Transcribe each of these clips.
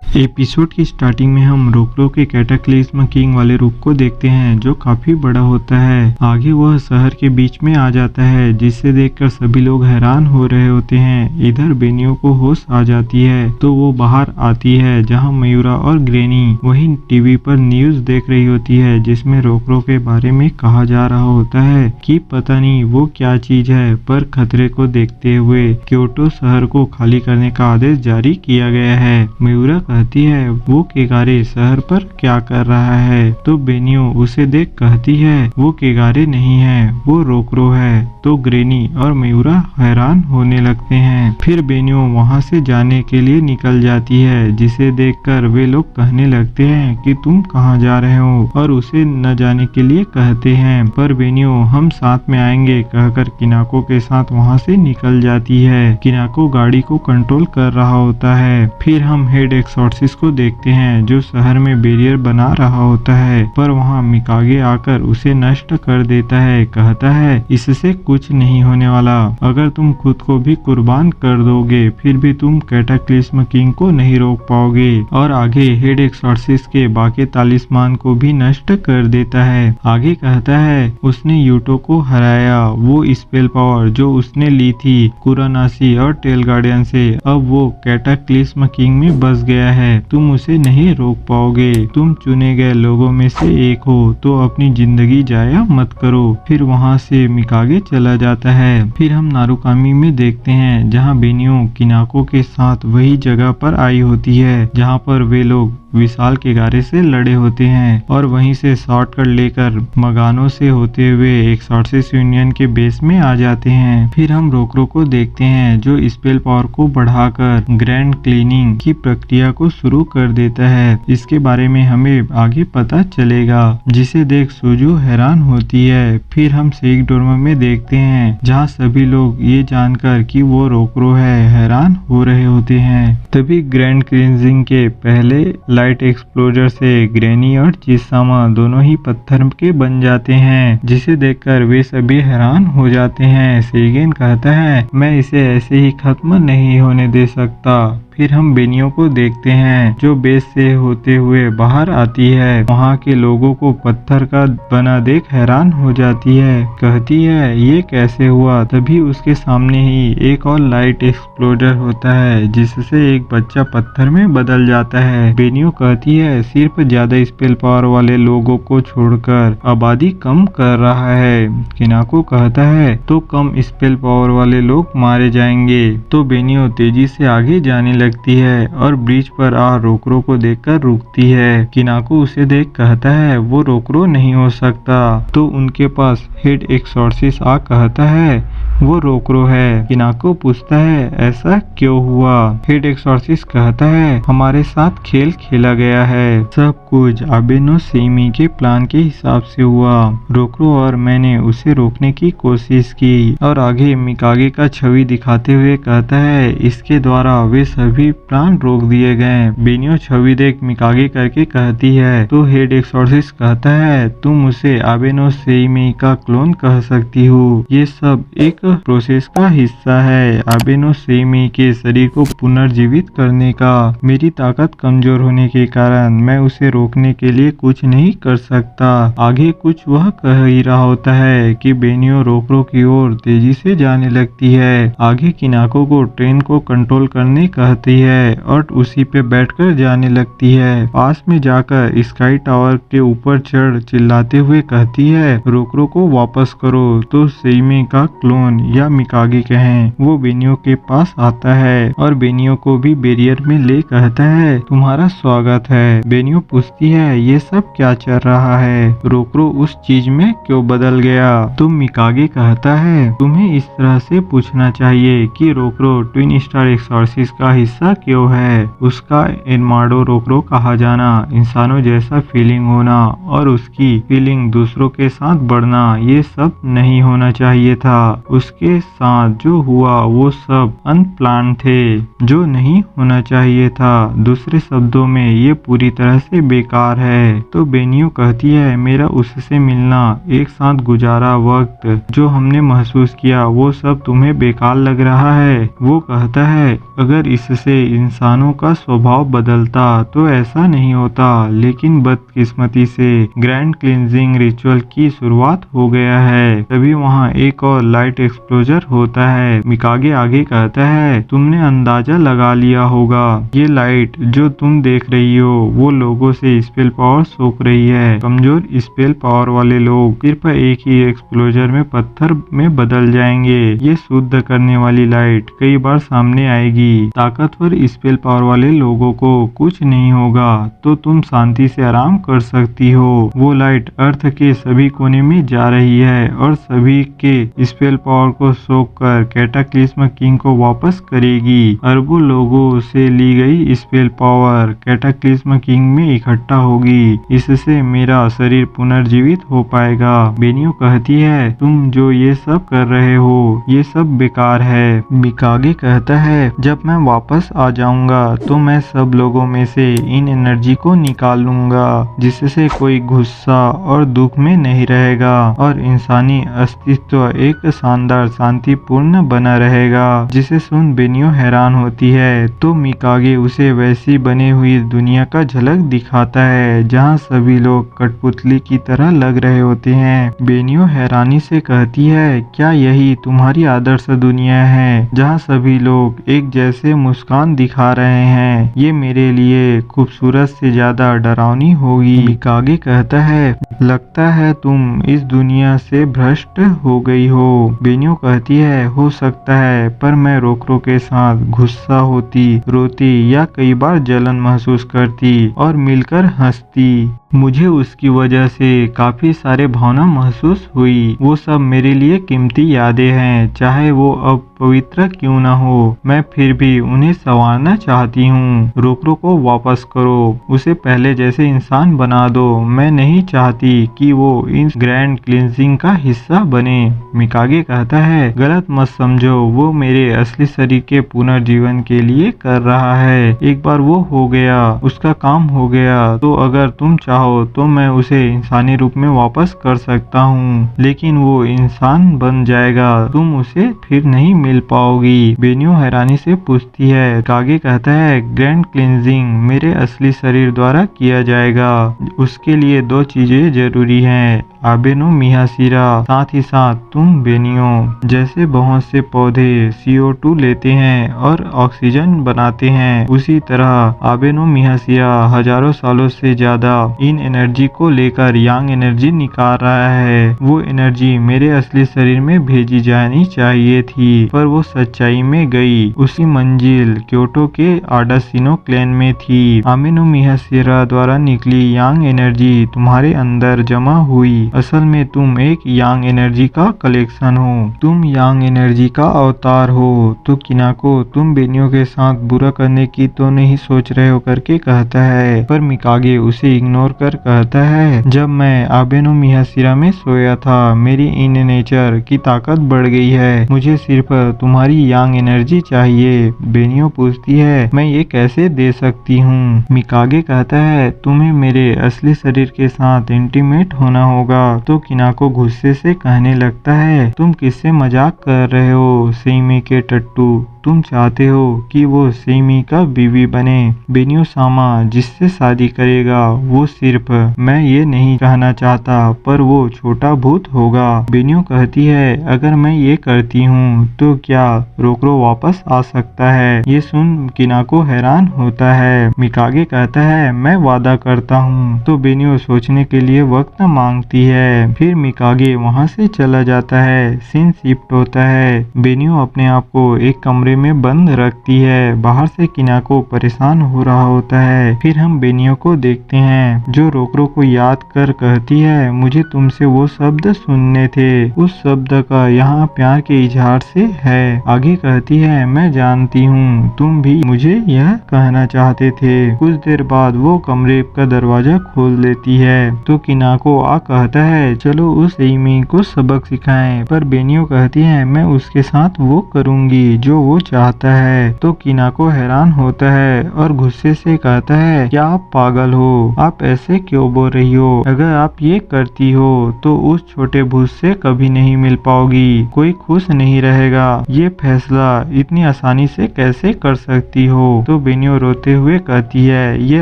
Episode की starting में हम रोकरो के कैटाक्लिस्म किंग वाले रूप को देखते हैं जो काफी बड़ा होता है। आगे वह शहर के बीच में आ जाता है जिसे देखकर सभी लोग हैरान हो रहे होते हैं। इधर बेनियो को होश आ जाती है तो वो बाहर आती है जहां मयूरा और ग्रेनी वही टीवी पर न्यूज देख रही होती है जिसमें रोकरो के बारे में कहा जा रहा होता है कि पता नहीं वो क्या चीज है, पर खतरे को देखते हुए क्योटो शहर को खाली करने का आदेश जारी किया गया है। मयूरा कहती है वो केगारे शहर पर क्या कर रहा है, तो बेनियो उसे देख कहती है वो केगारे नहीं है, वो रोकरो है। तो ग्रेनी और मयूरा हैरान होने लगते हैं। फिर बेनियो वहां से जाने के लिए निकल जाती है जिसे देखकर वे लोग कहने लगते हैं कि तुम कहाँ जा रहे हो, और उसे न जाने के लिए कहते हैं। पर बेनियो हम साथ में आएंगे कहकर किनाको के साथ वहां से निकल जाती है। किनाको गाड़ी को कंट्रोल कर रहा होता है। फिर हम हेड एक्सॉर्सिस्ट को देखते हैं जो शहर में बैरियर बना रहा होता है, पर वहाँ मिकागे आकर उसे नष्ट कर देता है। कहता है इससे कुछ नहीं होने वाला, अगर तुम खुद को भी कुर्बान कर दोगे फिर भी तुम कैटाक्लिस्म किंग को नहीं रोक पाओगे। और आगे हेड एक्सॉर्सिस्ट के बाकी तालिस्मान को भी नष्ट कर देता है। आगे कहता है उसने यूटो को हराया, वो स्पेल पावर जो उसने ली थी कुरानासी और टेल गार्डियन से, अब वो कैटाक्लिस्म किंग में बस गया है। तुम उसे नहीं रोक पाओगे, तुम चुने गए लोगों में से एक हो, तो अपनी जिंदगी जाया मत करो। फिर वहाँ से मिकागे चला जाता है। फिर हम नारुकामी में देखते हैं जहाँ बेनियो किनाको के साथ वही जगह पर आई होती है जहाँ पर वे लोग विशाल केगारे से लड़े होते हैं, और वहीं से शॉर्टकट लेकर मगानो से होते हुए एक्सॉर्सिस्ट यूनियन के बेस में आ जाते हैं। फिर हम रोकरो को देखते हैं जो स्पेल पावर को बढ़ाकर ग्रैंड क्लीनिंग की प्रक्रिया को शुरू कर देता है। इसके बारे में हमें आगे पता चलेगा, जिसे देख सुजू हैरान होती है। फिर हम सेक डोरमा में देखते हैं जहाँ सभी लोग ये जानकर कि वो रोकरो है हैरान हो रहे होते हैं। तभी ग्रैंड क्लींजिंग के पहले लाइट एक्सप्लोजर से ग्रेनी और चिसामा दोनों ही पत्थर के बन जाते हैं, जिसे देखकर वे सभी हैरान हो जाते हैं। सेगेन कहता है मैं इसे ऐसे ही खत्म नहीं होने दे सकता। फिर हम बेनियो को देखते हैं जो बेस से होते हुए बाहर आती है। वहाँ के लोगों को पत्थर का बना देख हैरान हो जाती है, कहती है ये कैसे हुआ। तभी उसके सामने ही एक और लाइट एक्सप्लोजर होता है जिससे एक बच्चा पत्थर में बदल जाता है। बेनियो कहती है सिर्फ ज्यादा स्पेल पावर वाले लोगों को छोड़कर आबादी कम कर रहा है। किनाको कहता है तो कम स्पेल पावर वाले लोग मारे जाएंगे। तो बेनियो तेजी से आगे जाने लगती है और ब्रिज पर आ रोकरो को देखकर रुकती है। किनाको उसे देख कहता है वो रोकरो नहीं हो सकता। तो उनके पास हेड एक्सॉर्सिस्ट आ कहता है वो रोकरो है। किनाको पूछता है ऐसा क्यों हुआ। हेड एक्सॉर्सिस्ट कहता है हमारे साथ खेल खेला गया है, सब कुछ आबे नो सेइमी के प्लान के हिसाब से हुआ। रोकरो और मैंने उसे रोकने की कोशिश की। और आगे मिकागे का छवि दिखाते हुए कहता है इसके द्वारा वे सभी प्लान रोक दिए गए। बेनियो छवि देख मिकागे करके कहती है तो हेड एक्सॉर्सिस्ट कहता है तुम उसे आबे नो सेइमी का क्लोन कह सकती हो, ये सब एक प्रोसेस का हिस्सा है। आबे नो सेइमी के शरीर को पुनर्जीवित करने का। मेरी ताकत कमजोर होने के कारण मैं उसे रोकने के लिए कुछ नहीं कर सकता। आगे कुछ वह कह ही रहा होता है कि बेनियो रोकरो की ओर तेजी से जाने लगती है। आगे किनाको को ट्रेन को कंट्रोल करने कहती है और उसी पे बैठकर जाने लगती है। पास में जाकर स्काई टावर के ऊपर चढ़ चिल्लाते हुए कहती है रोकरो को वापस करो। तो सेइमी का क्लोन या मिकागे कहें वो बेनियो के पास आता है और बेनियो को भी बैरियर में ले कहता है तुम्हारा स्वागत है। बेनियो पूछती है ये सब क्या चल रहा है, रोकरो उस चीज में क्यों बदल गया। तो मिकागे कहता है तुम्हें इस तरह से पूछना चाहिए कि रोकरो ट्विन स्टार एक्सॉर्सिस्ट का हिस्सा क्यों है। उसका एनमाडो रोकरो कहा जाना, इंसानों जैसा फीलिंग होना और उसकी फीलिंग दूसरों के साथ बढ़ना, ये सब नहीं होना चाहिए था। उसके साथ जो हुआ वो सब अनप्लान थे, जो नहीं होना चाहिए था। दूसरे शब्दों में ये पूरी तरह से बेकार है। तो बेनियो कहती है मेरा उससे मिलना, एक साथ गुजारा वक्त जो हमने महसूस किया वो सब तुम्हें बेकार लग रहा है। वो कहता है अगर इससे से इंसानों का स्वभाव बदलता तो ऐसा नहीं होता, लेकिन बदकिस्मती से ग्रैंड क्लींजिंग रिचुअल की शुरुआत हो गया है। तभी वहाँ एक और लाइट एक्सप्लोजर होता है। मिकागे आगे कहता है, तुमने अंदाजा लगा लिया होगा, ये लाइट जो तुम देख रही हो वो लोगों से स्पेल पावर सोख रही है। कमजोर स्पेल पावर वाले लोग सिर्फ एक ही एक्सप्लोजर में पत्थर में बदल जाएंगे। ये शुद्ध करने वाली लाइट कई बार सामने आएगी। ताकतवर स्पेल पावर वाले लोगों को कुछ नहीं होगा तो तुम शांति से आराम कर सकती हो। वो लाइट अर्थ के सभी कोने में जा रही है और सभी के स्पेल पावर को सोख कर कैटाक्लिस्म किंग को वापस करेगी। अरबों लोगों से ली गई स्पेल पावर कैटाक्लिस्म किंग में इकट्ठा होगी। इससे मेरा शरीर पुनर्जीवित हो पाएगा। बेनियो कहती है, तुम जो ये सब कर रहे हो ये सब बेकार है। मिकागे कहता है, जब मैं वापस आ जाऊंगा तो मैं सब लोगों में से इन एनर्जी को निकाल लूंगा, जिससे कोई गुस्सा और दुख में नहीं रहेगा और इंसानी अस्तित्व एक शानदार शांतिपूर्ण बना रहेगा। जिसे सुन बेनियो हैरान होती है तो मिकागे उसे वैसी बनी हुई दुनिया का झलक दिखाता है जहाँ सभी लोग कठपुतली की तरह लग रहे होते हैं। बेनियो हैरानी से कहती है, क्या यही तुम्हारी आदर्श दुनिया है जहाँ सभी लोग एक जैसे मुस्कान दिखा रहे हैं? ये मेरे लिए खूबसूरत से ज्यादा डरावनी होगी। मिकागे कहता है, लगता है तुम इस दुनिया से भ्रष्ट हो गई हो। बेनियो कहती है, हो सकता है, पर मैं रोकरो के साथ गुस्सा होती, रोती या कई बार जलन महसूस करती और मिलकर हंसती। मुझे उसकी वजह से काफी सारे भावना महसूस हुई। वो सब मेरे लिए कीमती यादें हैं, चाहे वो अब पवित्र क्यों ना हो। मैं फिर भी उन्हें संवारना चाहती हूँ। रोकरो को वापस करो, उसे पहले जैसे इंसान बना दो। मैं नहीं चाहती कि वो इस ग्रैंड क्लींजिंग का हिस्सा बने। मिकागे कहता है, गलत मत समझो, वो मेरे असली शरीर के पुनर्जीवन के लिए कर रहा है। एक बार वो हो गया, उसका काम हो गया, तो अगर तुम चाहो तो मैं उसे इंसानी रूप में वापस कर सकता हूँ, लेकिन वो इंसान बन जाएगा, तुम उसे फिर नहीं मिल पाओगी। बेनियो हैरानी से पूछती है। कागे कहता है, ग्रैंड क्लींजिंग मेरे असली शरीर द्वारा किया जाएगा। उसके लिए दो चीजें जरूरी हैं, आबे नो मियाशिरा, साथ ही साथ तुम बेनियो। जैसे बहुत से पौधे CO2 लेते हैं और ऑक्सीजन बनाते हैं, उसी तरह आबे नो मियाशिरा हजारों सालों से ज्यादा इन एनर्जी को लेकर यांग एनर्जी निकाल रहा है। वो एनर्जी मेरे असली शरीर में भेजी जानी चाहिए थी, पर वो सच्चाई में गई। उसी मंजिल क्योटो के आडासिनो क्लैन में थी। आबे नो मियाशिरा द्वारा निकली यांग एनर्जी तुम्हारे अंदर जमा हुई। असल में तुम एक यांग एनर्जी का कलेक्शन हो, तुम यांग एनर्जी का अवतार हो। तो किनाको, तुम बेनियो के साथ बुरा करने की तो नहीं सोच रहे हो करके कहता है, पर मिकागे उसे इग्नोर कर कहता है, जब मैं आबे नो मियाशिरा में सोया था मेरी इन नेचर की ताकत बढ़ गई है, मुझे सिर्फ तुम्हारी यांग एनर्जी चाहिए। बेनियो पूछती है, मैं ये कैसे दे सकती हूँ? मिकागे कहता है, तुम्हें मेरे असली शरीर के साथ इंटीमेट होना होगा। तो किनाको गुस्से से कहने लगता है, तुम किससे मजाक कर रहे हो सेइमे के टट्टू? तुम चाहते हो कि वो सेइमी का बीवी बने। बेनियो सामा जिससे शादी करेगा वो सिर्फ मैं ये नहीं कहना चाहता, पर वो छोटा भूत होगा। बेनियो कहती है, अगर मैं ये करती हूँ तो क्या रोकरो वापस आ सकता है? ये सुन किनाको हैरान होता है। मिकागे कहता है, मैं वादा करता हूँ। तो बेनियो सोचने के लिए वक्त मांगती है। फिर मिकागे वहाँ से चला जाता है। सीन शिफ्ट होता है। बेनियो अपने आप को एक कमरे में बंद रखती है। बाहर से किनाको परेशान हो रहा होता है। फिर हम बेनियो को देखते हैं जो रोकरो को याद कर कहती है, मुझे तुमसे वो शब्द सुनने थे, उस शब्द का यहाँ प्यार के इजहार से है। आगे कहती है, मैं जानती हूँ तुम भी मुझे यह कहना चाहते थे। कुछ देर बाद वो कमरे का दरवाजा खोल देती है तो किनाको आ कहता है, चलो उस सेइमी को सबक सिखाएं। पर बेनियो कहती है, मैं उसके साथ वो करूंगी जो वो चाहता है। तो किनाको हैरान होता है और गुस्से से कहता है, क्या आप पागल हो? आप ऐसे क्यों बोल रही हो? अगर आप ये करती हो तो उस छोटे भूत से कभी नहीं मिल पाओगी, कोई खुश नहीं रहेगा। ये फैसला इतनी आसानी से कैसे कर सकती हो। तो बेनियो रोते हुए कहती है ये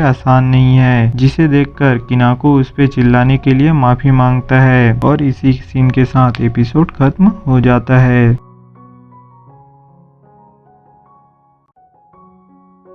आसान नहीं है, जिसे देखकर किनाको उस पे चिल्लाने के लिए माफी मांगता है और इसी सीन के साथ एपिसोड खत्म हो जाता है।